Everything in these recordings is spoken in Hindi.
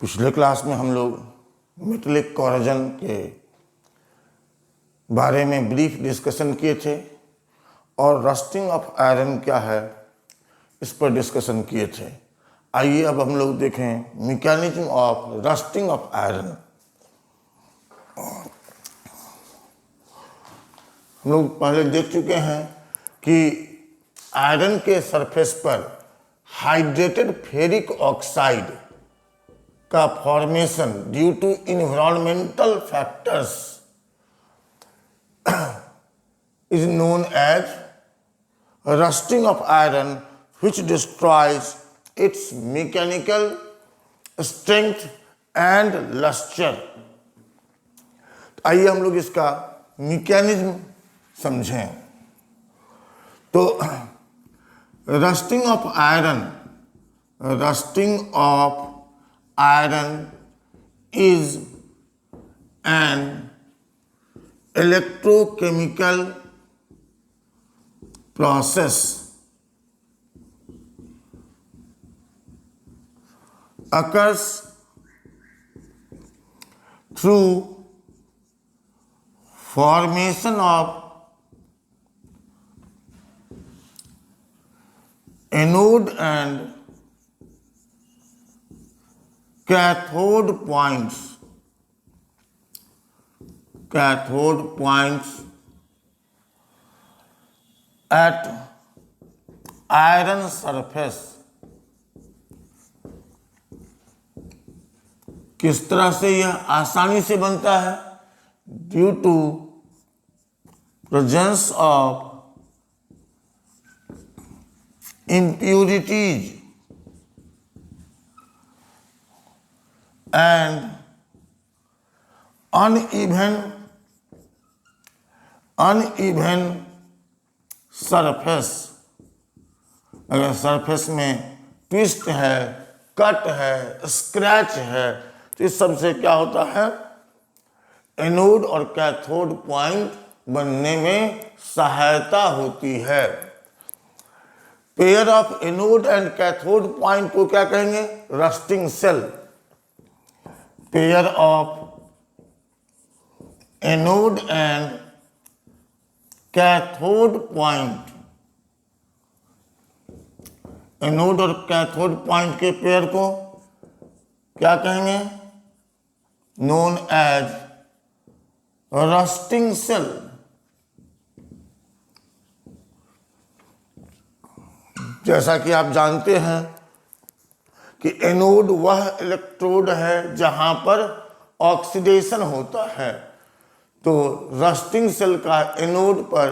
पिछले क्लास में हम लोग मेटलिक कोरोजन के बारे में ब्रीफ डिस्कशन किए थे और रस्टिंग ऑफ आयरन क्या है इस पर डिस्कशन किए थे। आइए अब हम लोग देखें mechanism of rusting of iron. हम लोग पहले देख चुके हैं कि आयरन के सरफेस पर हाइड्रेटेड फेरिक ऑक्साइड का formation due to environmental factors is known as rusting of iron, which destroys its mechanical strength and luster। आइए हम लोग इसका मैकेनिज्म समझें। तो rusting of iron is an electrochemical process occurs through formation of anode and cathode points at iron surface। किस तरह से यह आसानी से बनता है? Due to presence of impurities and uneven surface. अगर सरफेस में ट्विस्ट है, कट है, स्क्रैच है, तो इस सब से क्या होता है? एनोड और कैथोड पॉइंट बनने में सहायता होती है। Pair of anode and cathode point को क्या कहेंगे? Rusting cell. Pair of anode and cathode point, anode और कैथोड पॉइंट के पेयर को क्या कहेंगे? Known as rusting cell. जैसा कि आप जानते हैं कि एनोड वह इलेक्ट्रोड है जहां पर ऑक्सीडेशन होता है। तो रस्टिंग सेल का एनोड पर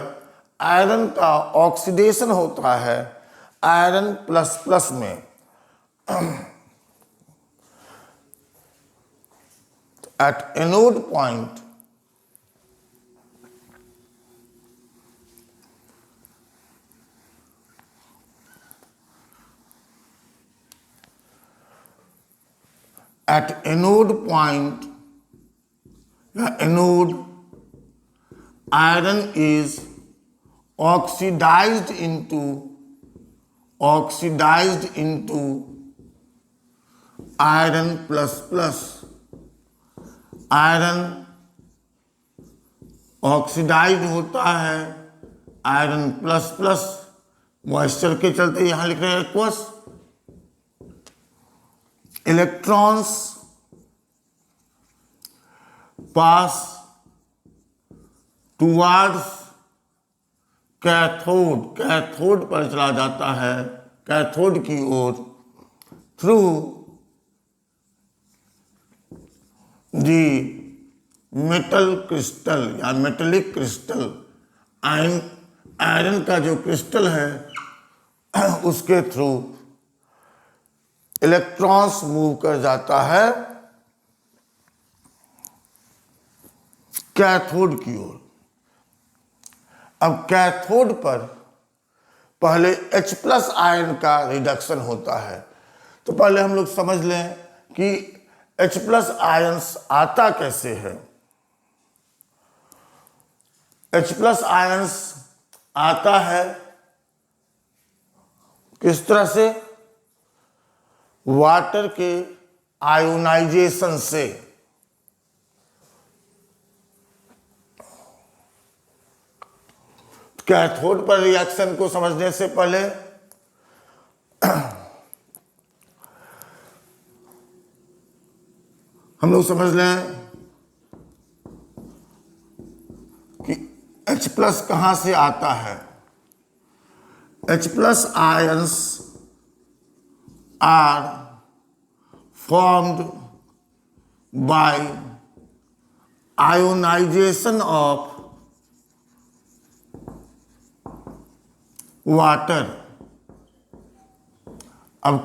आयरन का ऑक्सीडेशन होता है आयरन प्लस प्लस में। At anode point anode iron is oxidized into iron plus plus। Iron oxidize होता है आयरन प्लस प्लस, मॉइस्चर के चलते यहां लिख रहे हैं एक्वस। इलेक्ट्रॉन्स पास टुवार्ड्स कैथोड पर चला जाता है, कैथोड की ओर, थ्रू दी मेटल क्रिस्टल या मेटेलिक क्रिस्टल। आयरन का जो क्रिस्टल है उसके थ्रू इलेक्ट्रॉन्स मूव कर जाता है कैथोड की ओर। अब कैथोड पर पहले H प्लस आयन का रिडक्शन होता है। तो पहले हम लोग समझ लें कि H प्लस आयन्स आता कैसे है। H प्लस आयन्स आता है किस तरह से? वाटर के आयोनाइजेशन से। कैथोड पर रिएक्शन को समझने से पहले हम लोग समझ लें कि H+ कहां से आता है। H+ ions are formed by ionization of water. अब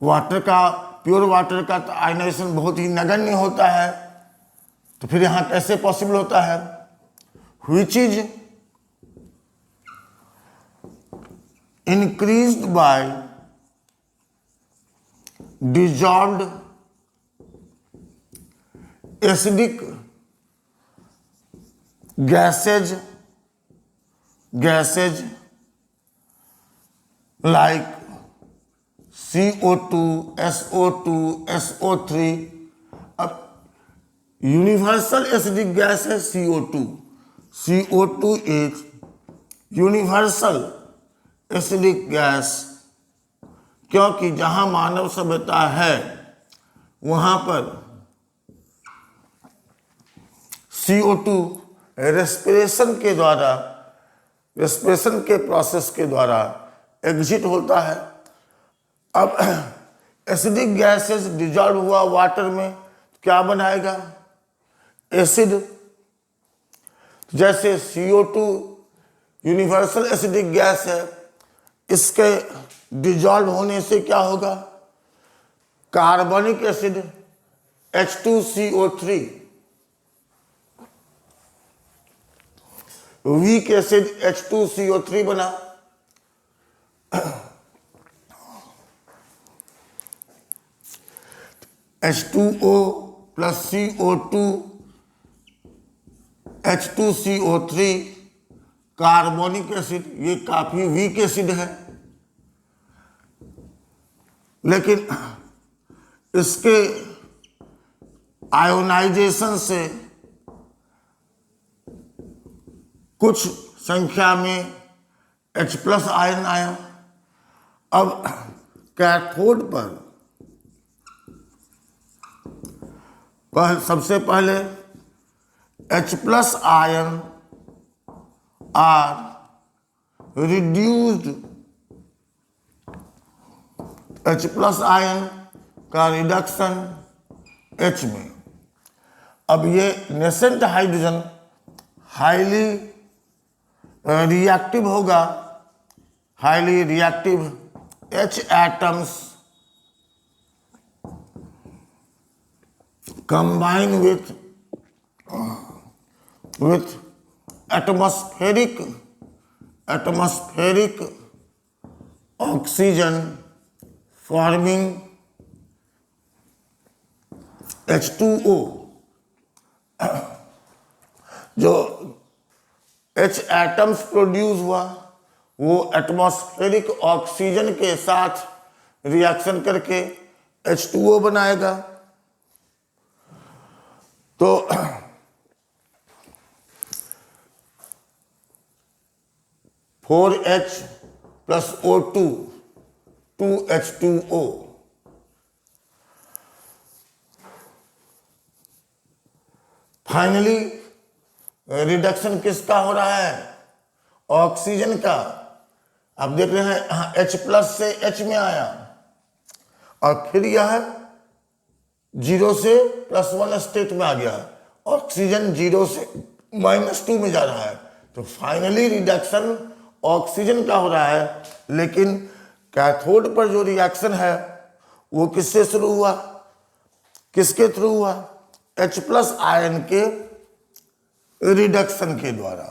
वाटर का, प्योर वाटर का तो आयनाइजेशन बहुत ही नगण्य होता है, तो फिर यहां कैसे पॉसिबल होता है। Which is increased by dissolved acidic gases like CO2, SO2, SO3। अब यूनिवर्सल एसिडिक गैस है CO2। CO2 is universal acidic gas, क्योंकि जहां मानव सभ्यता है वहां पर CO2 रेस्पिरेशन के प्रोसेस के द्वारा एग्जिट होता है। अब एसिडिक गैसेस डिजॉल्व हुआ वाटर में, तो क्या बनाएगा, एसिड। जैसे CO2 यूनिवर्सल एसिडिक गैस है, इसके डिजॉल्व होने से क्या होगा, कार्बनिक acid H2CO3, weak acid H2CO3 बना। H2O plus CO2 H2CO3 carbonic acid, ये काफी वीक एसिड है, लेकिन इसके आयोनाइजेशन से कुछ संख्या में H+ आयन आया। अब कैथोड पर सबसे पहले H+ ion are reduced, H+ ion का रिडक्शन H में। अब ये नेसेंट हाइड्रोजन हाईली रिएक्टिव होगा, highly reactive H atoms combine with atmospheric oxygen forming H2O। जो H एटम्स प्रोड्यूस हुआ वो एटमॉस्फेरिक ऑक्सीजन के साथ रिएक्शन करके H2O बनाएगा। तो 4H plus O2 2H2O। Finally reduction किसका हो रहा है, ऑक्सीजन का। आप देख रहे हैं यहाँ H+ से H में आया और फिर यह 0 से +1 स्टेट में आ गया, ऑक्सीजन 0 से -2 में जा रहा है। तो फाइनली रिडक्शन ऑक्सीजन का हो रहा है, लेकिन कैथोड पर जो रिएक्शन है वो किससे शुरू हुआ, किसके थ्रू हुआ, H+ आयन के रिडक्शन के द्वारा।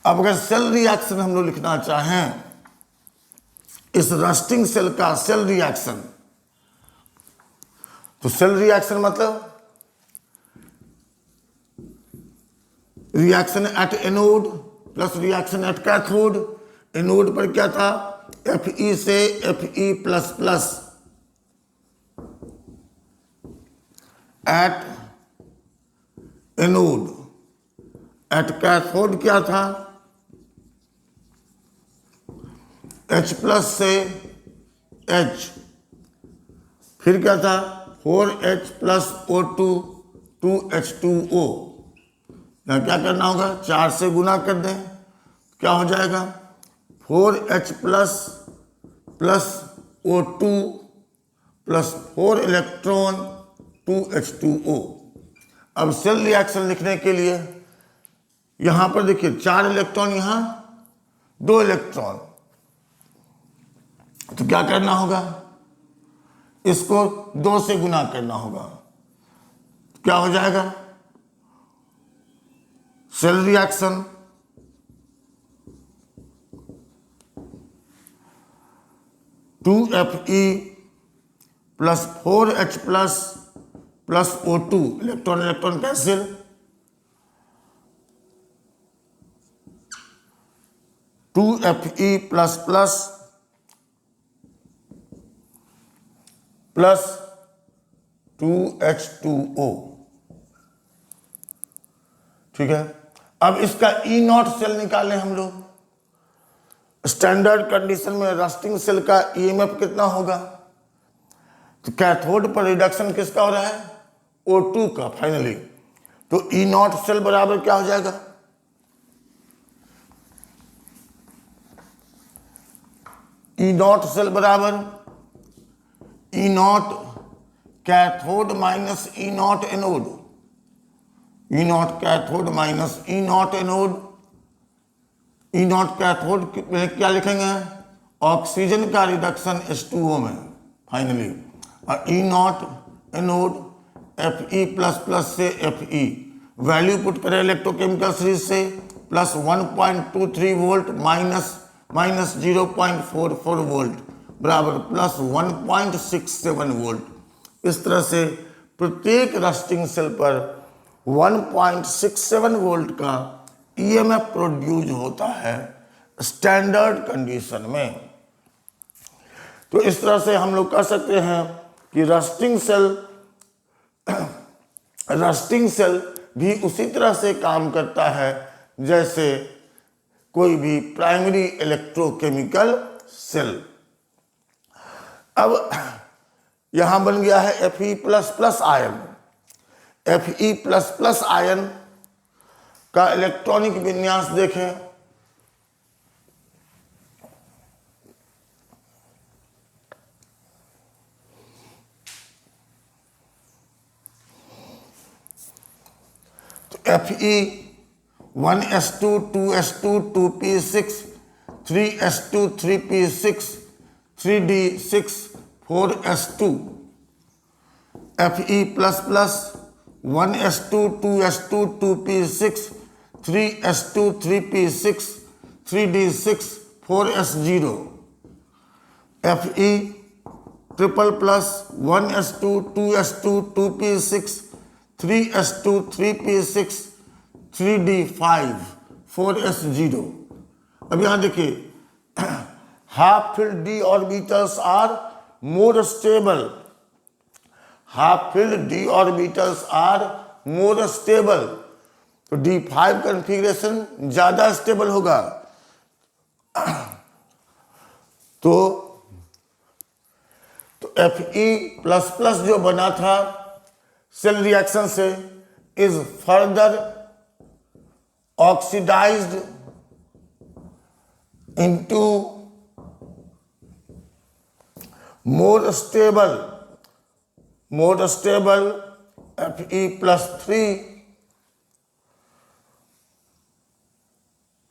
अब अगर सेल रिएक्शन हम लोग लिखना चाहें, इस रस्टिंग सेल का सेल रिएक्शन, तो सेल रिएक्शन मतलब reaction at anode plus reaction at cathode. Anode पर क्या था, Fe से Fe++, at anode, at cathode क्या था, H प्लस से H, फिर क्या था 4H प्लस O2 2H2O। यहाँ क्या करना होगा, 4 से गुना कर दें, क्या हो जाएगा 4H plus plus O2 plus 4 electron 2H2O। अब सेल रिएक्शन लिखने के लिए यहां पर देखिए 4 इलेक्ट्रॉन, यहां 2 इलेक्ट्रॉन, तो क्या करना होगा, इसको 2 से गुना करना होगा, क्या हो जाएगा cell reaction 2Fe plus 4H plus plus O2, electron electron cancel, 2Fe plus plus plus 2H2O। ठीक है, अब इसका E0 सेल निकालें हम लोग। स्टैंडर्ड कंडीशन में रस्टिंग सेल का EMF कितना होगा, तो कैथोड पर रिडक्शन किसका हो रहा है, O2 का फाइनली, तो E0 सेल बराबर क्या हो जाएगा, E0 सेल बराबर E0 cathode minus E0 anode, E0 cathode minus E0 anode. E0 cathode क्या लिखेंगे, ऑक्सीजन का रिडक्शन H2O में फाइनली, और E0 anode Fe plus plus से Fe, वैल्यू पुट करें इलेक्ट्रोकेमिकल सीरीज से, प्लस 1.23 वोल्ट माइनस 0.44 वोल्ट बराबर प्लस 1.67 वोल्ट। इस तरह से प्रत्येक रस्टिंग सेल पर 1.67 वोल्ट का EMF प्रोड्यूस होता है स्टैंडर्ड कंडीशन में। तो इस तरह से हम लोग कह सकते हैं कि रस्टिंग सेल भी उसी तरह से काम करता है जैसे कोई भी प्राइमरी इलेक्ट्रोकेमिकल सेल। अब यहां बन गया है Fe plus plus ion. Fe plus plus ion का इलेक्ट्रॉनिक विन्यास देखें, तो Fe 1s2 2s2 2p6 3s2 3p6 3d6 4s2, Fe plus plus 1s2 2s2 2p6 3s2 3p6 3d6 4s0, Fe triple plus 1s2 2s2 2p6 3s2 3p6 3d5 4s0। अब यहां देखिए half filled d orbitals are more stable, half filled d orbitals are more stable, तो d5 कॉन्फ़िगरेशन ज्यादा स्टेबल होगा। तो Fe प्लस प्लस जो बना था सेल रिएक्शन से is further oxidized into more stable Fe plus 3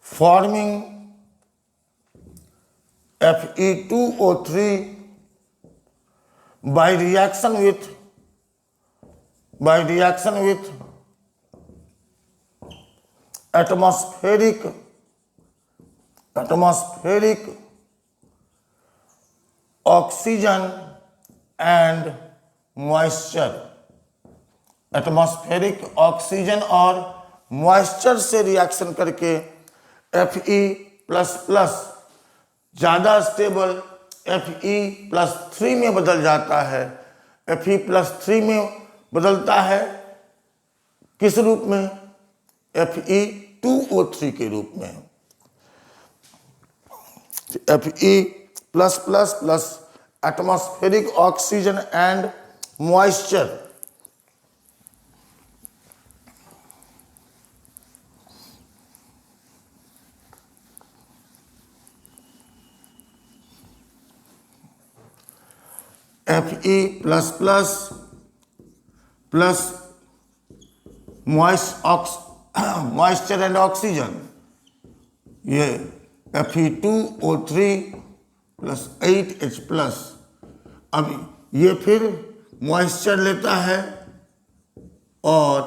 forming Fe2O3 by reaction with atmospheric oxygen and moisture, atmospheric oxygen और मॉइस्चर से रिएक्शन करके Fe प्लस प्लस ज़्यादा स्टेबल Fe प्लस 3 में बदल जाता है। Fe प्लस 3 में बदलता है किस रूप में? Fe2O3 के रूप में। Fe plus plus plus atmospheric oxygen and moisture, Fe plus plus plus moisture and oxygen, ये Fe2O3 प्लस 8H प्लस। अब ये फिर मॉइस्चर लेता है और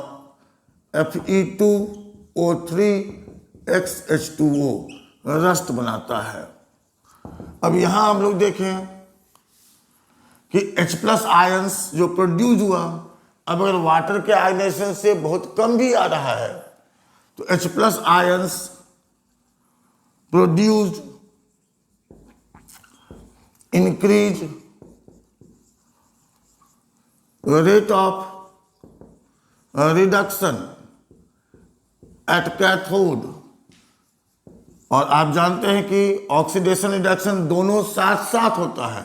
Fe2O3XH2O रस्ट बनाता है। अब यहाँ हम लोग देखें कि H प्लस आयंस जो प्रोड्यूस हुआ, अब अगर वाटर के आयनेशन से बहुत कम भी आ रहा है तो H plus ions produced increase rate of reduction at cathode. और आप जानते हैं कि ऑक्सीडेशन रिडक्शन दोनों साथ साथ होता है,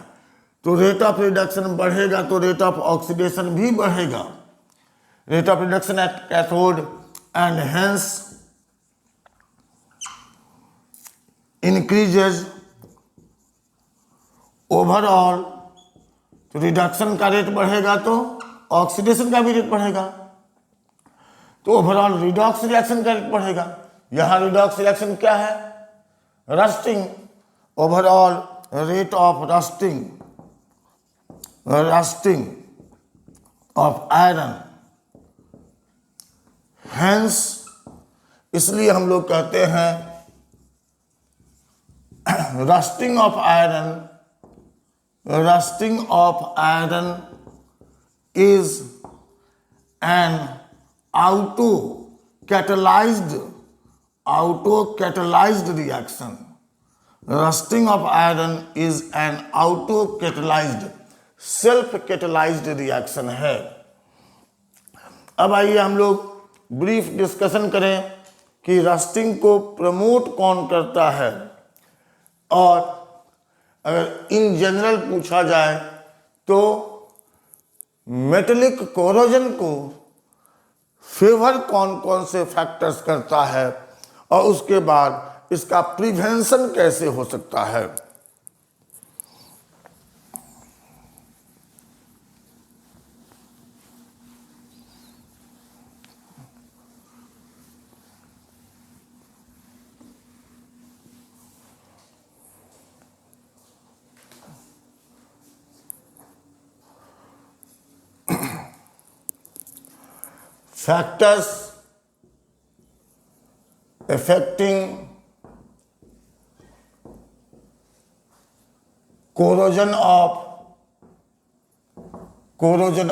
तो रेट ऑफ रिडक्शन बढ़ेगा तो रेट ऑफ ऑक्सीडेशन भी बढ़ेगा। Rate of reduction at cathode and hence increases overall. तो रिडक्शन का रेट बढ़ेगा तो ऑक्सीडेशन का भी रेट बढ़ेगा, तो ओवरऑल रिडॉक्स रिएक्शन का रेट बढ़ेगा। यहां रिडॉक्स रिएक्शन क्या है? Rusting. Overall rate of rusting of iron, hence इसलिए हम लोग कहते हैं rusting of iron is an auto catalyzed reaction. Rusting of iron is an auto catalyzed self catalyzed reaction है। अब आइए हम लोग ब्रीफ डिस्कशन करें कि रस्टिंग को प्रमोट कौन करता है, और अगर इन जनरल पूछा जाए तो मेटेलिक कोरोजन को फेवर कौन कौन से फैक्टर्स करता है, और उसके बाद इसका प्रिवेंशन कैसे हो सकता है। Factors affecting corrosion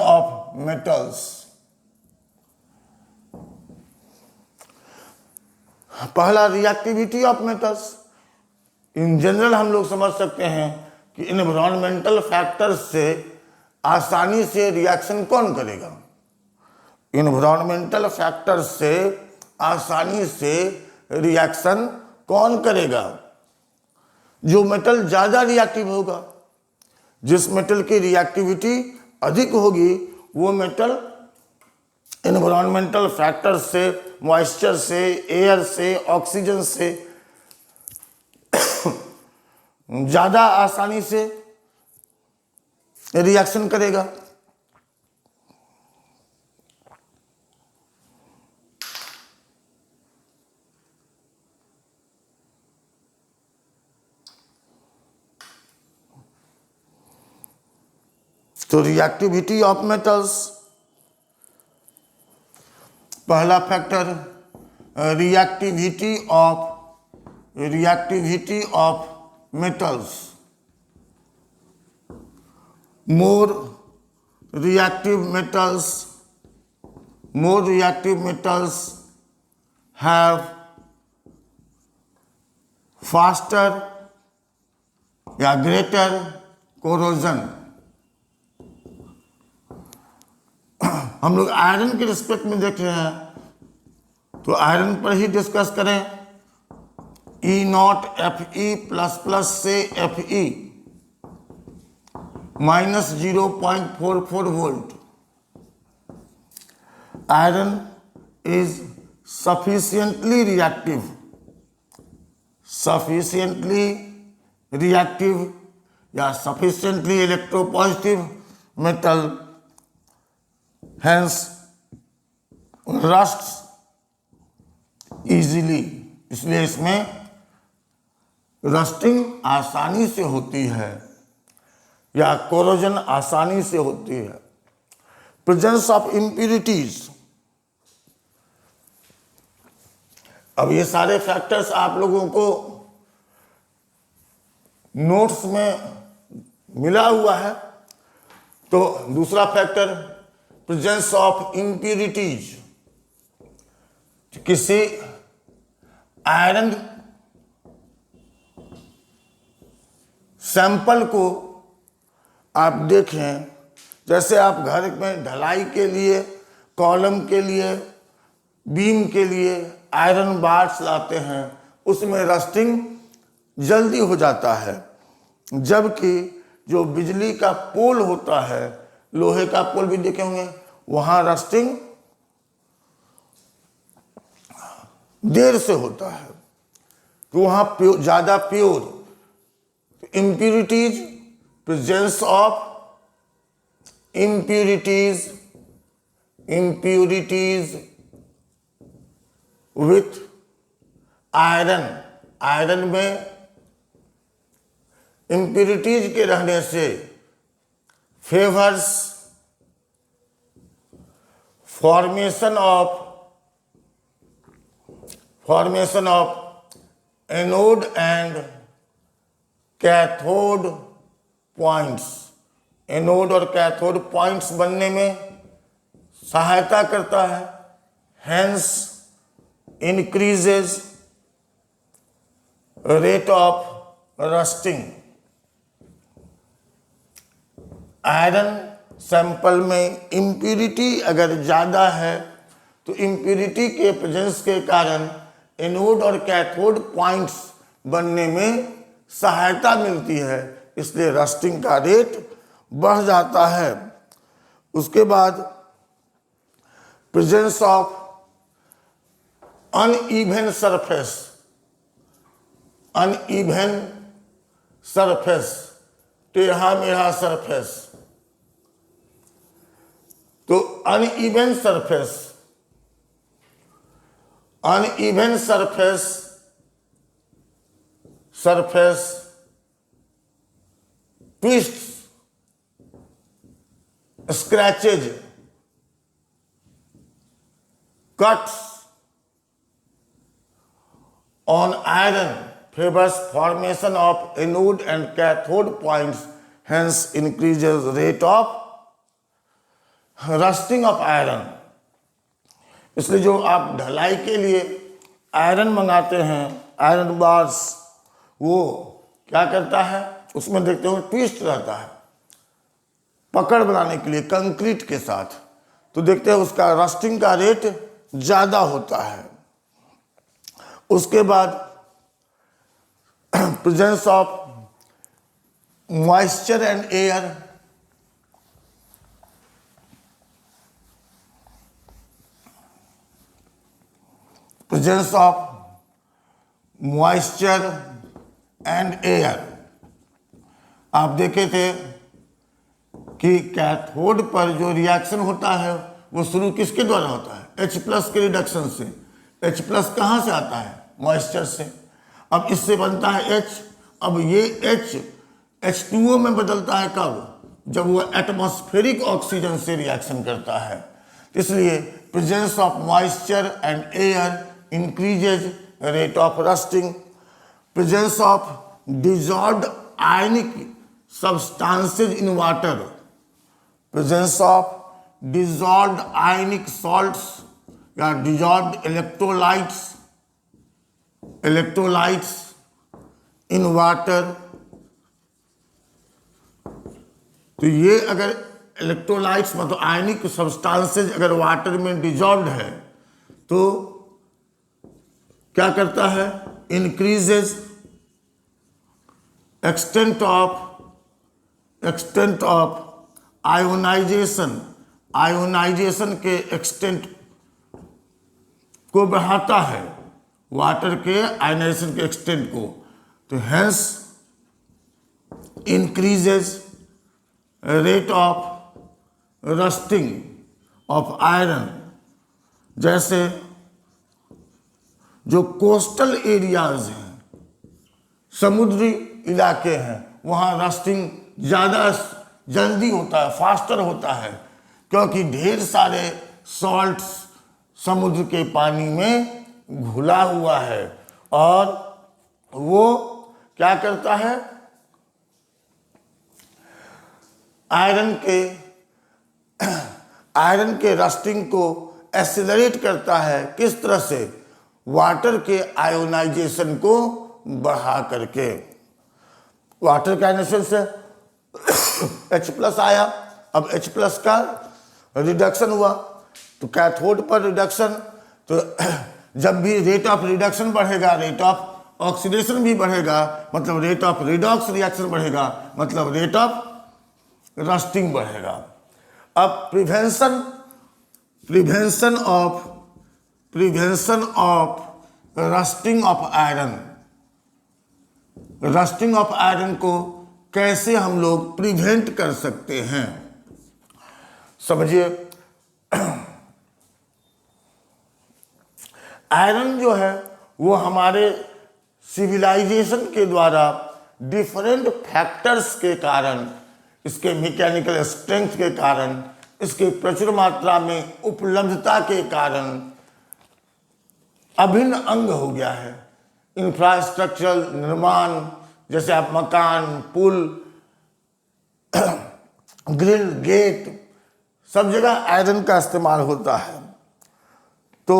of metals। पहला reactivity of metals. In general हम लोग समझ सकते हैं कि इन्वायरमेंटल फैक्टर्स से आसानी से रिएक्शन कौन करेगा। इन्वायरमेंटल फैक्टर्स से आसानी से रिएक्शन कौन करेगा? जो मेटल ज़्यादा रिएक्टिव होगा। जिस मेटल की रिएक्टिविटी अधिक होगी वो मेटल एनवायरमेंटल फैक्टर से, मॉइस्चर से, एयर से, ऑक्सीजन से ज़्यादा आसानी से रिएक्शन करेगा। तो रिएक्टिविटी ऑफ मेटल्स, पहला factor reactivity of metals. More reactive metals have faster या ग्रेटर कोरोजन। हम लोग आयरन के रिस्पेक्ट में देख रहे हैं, तो आयरन पर ही डिस्कस करें। E0 Fe++ से Fe -0.44 volt. Iron is sufficiently reactive या sufficiently electropositive metal, hence rusts easily। इसलिए इसमें रस्टिंग आसानी से होती है या कोरोजन आसानी से होती है। प्रेजेंस ऑफ इम्प्यूरिटीज, अब ये सारे फैक्टर्स आप लोगों को नोट्स में मिला हुआ है। तो दूसरा फैक्टर प्रेजेंस ऑफ इम्प्यूरिटीज, किसी आयरन सैंपल को आप देखें, जैसे आप घर में ढलाई के लिए, कॉलम के लिए, बीम के लिए आयरन बार्स लाते हैं, उसमें रस्टिंग जल्दी हो जाता है। जबकि जो बिजली का पोल होता है, लोहे का पोल भी देखे होंगे, वहाँ रस्टिंग देर से होता है, तो वहाँ ज़्यादा pure. impurities, presence of impurities with iron में impurities के रहने से favors formation of anode and cathode points, anode और कैथोड पॉइंट्स बनने में सहायता करता है। Hence increases rate of rusting. Iron sample में इम्प्यूरिटी अगर ज़्यादा है तो इम्प्यूरिटी के प्रेजेंस के कारण एनोड और कैथोड पॉइंट्स बनने में सहायता मिलती है, इसलिए रस्टिंग का रेट बढ़ जाता है। उसके बाद प्रेजेंस ऑफ अनइवन सरफेस, टेढ़ा मेढ़ा सरफेस। तो uneven surface twists, scratches, cuts on iron favors formation of anode and cathode points, hence increases rate of rusting of iron। इसलिए जो आप ढलाई के लिए आयरन मंगाते हैं, आयरन बार्स, वो क्या करता है, उसमें देखते हो ट्विस्ट रहता है पकड़ बनाने के लिए कंक्रीट के साथ, तो देखते हैं उसका रस्टिंग का रेट ज़्यादा होता है। उसके बाद presence of moisture and air, presence of moisture and air. आप देखे थे कि कैथोड पर जो रिएक्शन होता है वो शुरू किसके द्वारा होता है, H+ के रिडक्शन से। H+ कहाँ से आता है, मॉइस्चर से। अब इससे बनता है H, अब ये H H2O में बदलता है कब, जब वो एटमॉस्फेरिक ऑक्सीजन से रिएक्शन करता है। इसलिए presence of moisture and air increases rate of rusting. Presence of dissolved ionic substances in water, presence of dissolved ionic salts या डिजॉल्व्ड इलेक्ट्रोलाइट्स इन वाटर। तो ये अगर इलेक्ट्रोलाइट्स मतलब आयनिक सब्सटेंसेज अगर वाटर में डिजॉल्व्ड है तो क्या करता है, इंक्रीजेज एक्सटेंट ऑफ आयोनाइजेशन के एक्सटेंट को बढ़ाता है, वाटर के आयोनाइजेशन के एक्सटेंट को। तो hence increases rate of rusting of iron. जैसे जो कोस्टल एरियाज हैं, समुद्री इलाके हैं, वहाँ रस्टिंग ज़्यादा जल्दी होता है, फास्टर होता है, क्योंकि ढेर सारे सॉल्ट्स समुद्र के पानी में घुला हुआ है और वो क्या करता है, आयरन के रस्टिंग को एक्सीलरेट करता है। किस तरह से, वाटर के आयोनाइजेशन को बढ़ा करके। वाटर के आयोनाइजेशन से H+ आया, अब H+ का रिडक्शन हुआ तो कैथोड पर रिडक्शन, तो जब भी रेट ऑफ रिडक्शन बढ़ेगा रेट ऑफ ऑक्सीडेशन भी बढ़ेगा, मतलब रेट ऑफ रिडॉक्स रिएक्शन बढ़ेगा, मतलब रेट ऑफ रस्टिंग बढ़ेगा। अब prevention of rusting of iron को कैसे हम लोग प्रिवेंट कर सकते हैं, समझिए। आयरन जो है वो हमारे सिविलाइजेशन के द्वारा डिफरेंट फैक्टर्स के कारण, इसके मैकेनिकल स्ट्रेंथ के कारण, इसके प्रचुर मात्रा में उपलब्धता के कारण अभिन्न अंग हो गया है। इंफ्रास्ट्रक्चरल निर्माण, जैसे आप मकान, पुल, ग्रिल, गेट, सब जगह आयरन का इस्तेमाल होता है। तो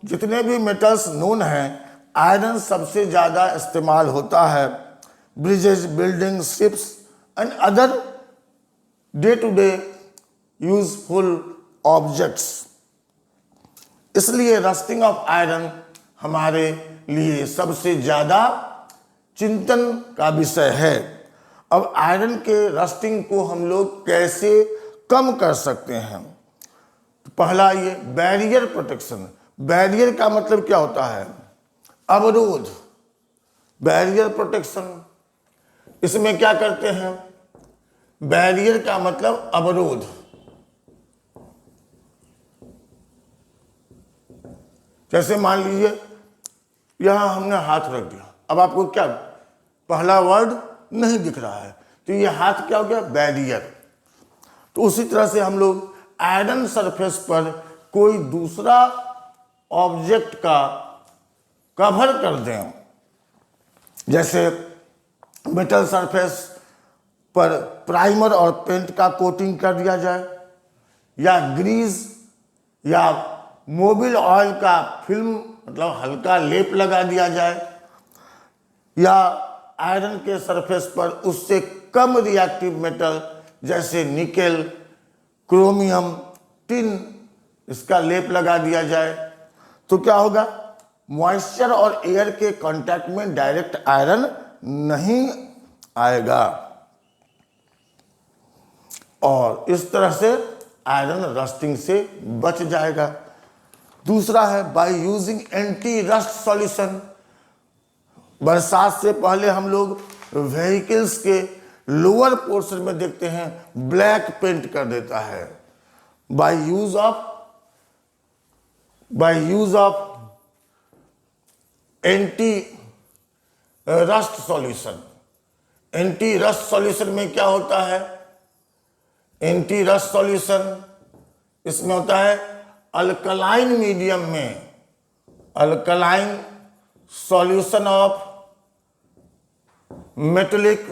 जितने भी मेटल्स नोन हैं, आयरन सबसे ज़्यादा इस्तेमाल होता है। Bridges, building, ships and other day to day useful objects. इसलिए रस्टिंग ऑफ आयरन हमारे लिए सबसे ज़्यादा चिंतन का विषय है। अब आयरन के रस्टिंग को हम लोग कैसे कम कर सकते हैं, तो पहला ये बैरियर प्रोटेक्शन। बैरियर का मतलब क्या होता है, अवरोध। बैरियर प्रोटेक्शन, इसमें क्या करते हैं, बैरियर का मतलब अवरोध। जैसे मान लीजिए यहां हमने हाथ रख दिया, अब आपको क्या, पहला वर्ड नहीं दिख रहा है, तो ये हाथ क्या हो गया, बैरियर। तो उसी तरह से हम लोग आयरन सरफेस पर कोई दूसरा ऑब्जेक्ट का कवर कर दें, जैसे मेटल सरफेस पर प्राइमर और पेंट का कोटिंग कर दिया जाए, या ग्रीस या मोबिल ऑयल का फिल्म मतलब हल्का लेप लगा दिया जाए, या आयरन के सरफेस पर उससे कम रिएक्टिव मेटल जैसे निकेल, क्रोमियम, टिन, इसका लेप लगा दिया जाए। तो क्या होगा, मॉइस्चर और एयर के कांटेक्ट में डायरेक्ट आयरन नहीं आएगा और इस तरह से आयरन रस्टिंग से बच जाएगा। दूसरा है by using anti rust solution. बरसात से पहले हम लोग व्हीकल्स के लोअर पोर्शन में देखते हैं ब्लैक पेंट कर देता है। By use of anti rust solution. Anti rust solution में क्या होता है, एंटी रस्ट सॉल्यूशन इसमें होता है अल्कलाइन मीडियम में, alkaline solution of metallic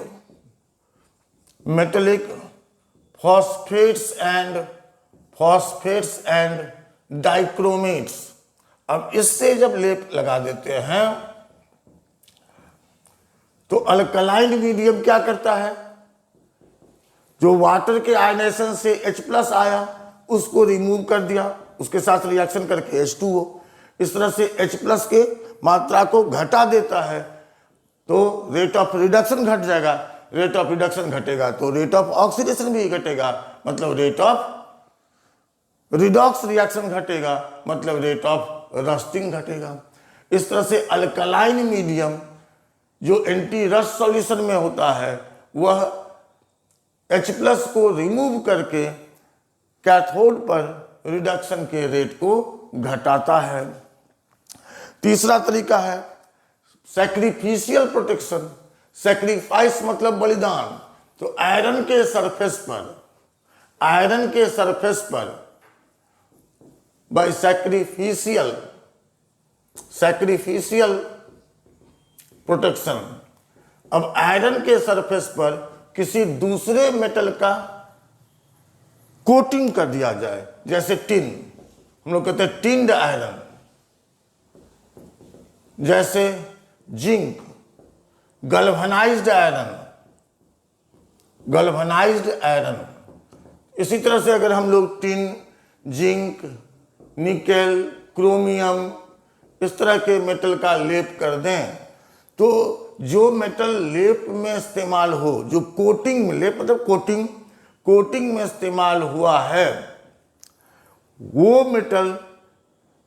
phosphates and डाइक्रोमेट्स। अब इससे जब लेप लगा देते हैं तो अल्कलाइन मीडियम क्या करता है, जो वाटर के आयनेशन से H+ आया उसको रिमूव कर दिया, उसके साथ रिएक्शन करके H2O, इस तरह से H+ के मात्रा को घटा देता है तो रेट ऑफ रिडक्शन घट जाएगा, रेट ऑफ रिडक्शन घटेगा तो रेट ऑफ ऑक्सीडेशन भी घटेगा, मतलब रेट ऑफ रिडॉक्स रिएक्शन घटेगा, मतलब रेट ऑफ रस्टिंग घटेगा। इस तरह से अल्कलाइन मीडियम जो एंटी रस्ट सॉल्यूशन में होता है वह H+ को रिमूव करके कैथोड पर रिडक्शन के रेट को घटाता है। तीसरा तरीका है सैक्रिफिशियल प्रोटेक्शन। सैक्रिफाइस मतलब बलिदान। तो आयरन के सरफेस पर बाय सैक्रिफिशियल प्रोटेक्शन। अब आयरन के सरफेस पर किसी दूसरे मेटल का कोटिंग कर दिया जाए, जैसे टिन, हम लोग कहते हैं टिन्ड आयरन, जैसे जिंक, गल्वनाइज्ड आयरन। इसी तरह से अगर हम लोग टिन, जिंक, निकेल, क्रोमियम इस तरह के मेटल का लेप कर दें तो जो मेटल लेप में इस्तेमाल हो, जो कोटिंग में, लेप मतलब कोटिंग में इस्तेमाल हुआ है, वो मेटल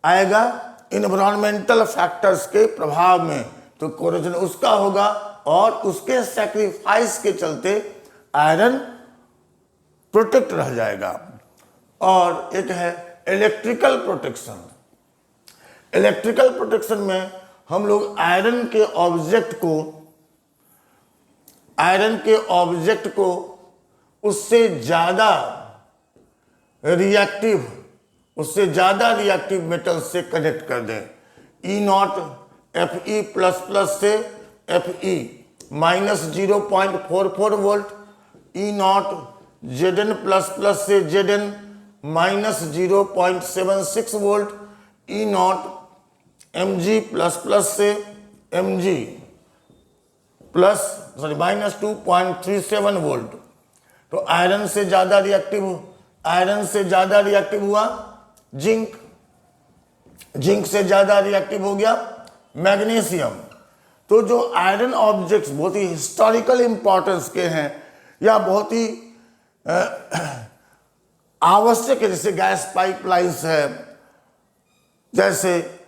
आएगा इन्वायरमेंटल फैक्टर्स के प्रभाव में, तो कोरोजन उसका होगा और उसके सैक्रिफाइस के चलते आयरन प्रोटेक्ट रह जाएगा। और एक है इलेक्ट्रिकल प्रोटेक्शन। इलेक्ट्रिकल प्रोटेक्शन में हम लोग आयरन के ऑब्जेक्ट को उससे ज्यादा रिएक्टिव मेटल से कनेक्ट कर दें। E0 Fe++ से Fe -0.44 वोल्ट, E0 Zn++ से Zn -0.76 वोल्ट, E0 Mg++ से Mg -2.37 वोल्ट। तो आयरन से ज्यादा रिएक्टिव हुआ जिंक से ज्यादा रिएक्टिव हो गया मैग्नीशियम। तो जो आयरन ऑब्जेक्ट्स बहुत ही हिस्टोरिकल इंपॉर्टेंस के हैं या बहुत ही आवश्यक है, जैसे गैस पाइपलाइंस है, जैसे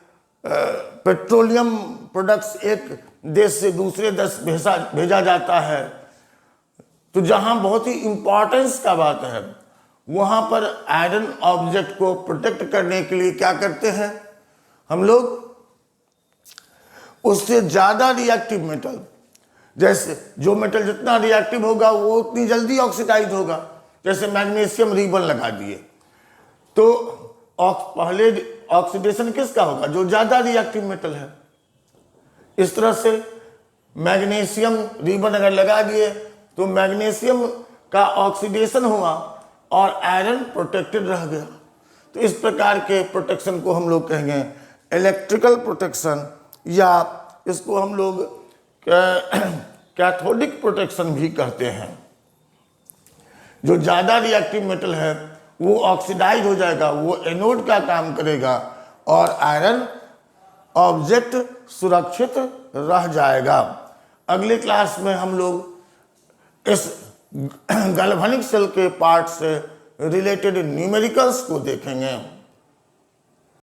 पेट्रोलियम प्रोडक्ट्स एक देश से दूसरे देश भेजा जाता है, तो जहां बहुत ही इंपॉर्टेंस का बात है वहां पर आयरन ऑब्जेक्ट को प्रोटेक्ट करने के लिए क्या करते हैं हम लोग, उससे ज्यादा रिएक्टिव मेटल, जैसे जो मेटल जितना रिएक्टिव होगा वो उतनी जल्दी ऑक्सीडाइज होगा, जैसे मैग्नीशियम रिबन लगा दिए तो पहले ऑक्सीडेशन किसका होगा, जो ज्यादा रिएक्टिव मेटल है। इस तरह से मैग्नीशियम रिबन अगर लगा दिए तो मैग्नीशियम का ऑक्सीडेशन हुआ और आयरन प्रोटेक्टेड रह गया। तो इस प्रकार के प्रोटेक्शन को हम लोग कहेंगे इलेक्ट्रिकल प्रोटेक्शन, या इसको हम लोग कैथोडिक प्रोटेक्शन भी कहते हैं। जो ज़्यादा रिएक्टिव मेटल है वो ऑक्सीडाइज हो जाएगा, वो एनोड का काम करेगा और आयरन ऑब्जेक्ट सुरक्षित रह जाएगा। अगले क्लास में हम लोग इस गैल्वेनिक सेल के पार्ट से रिलेटेड न्यूमेरिकल्स को देखेंगे।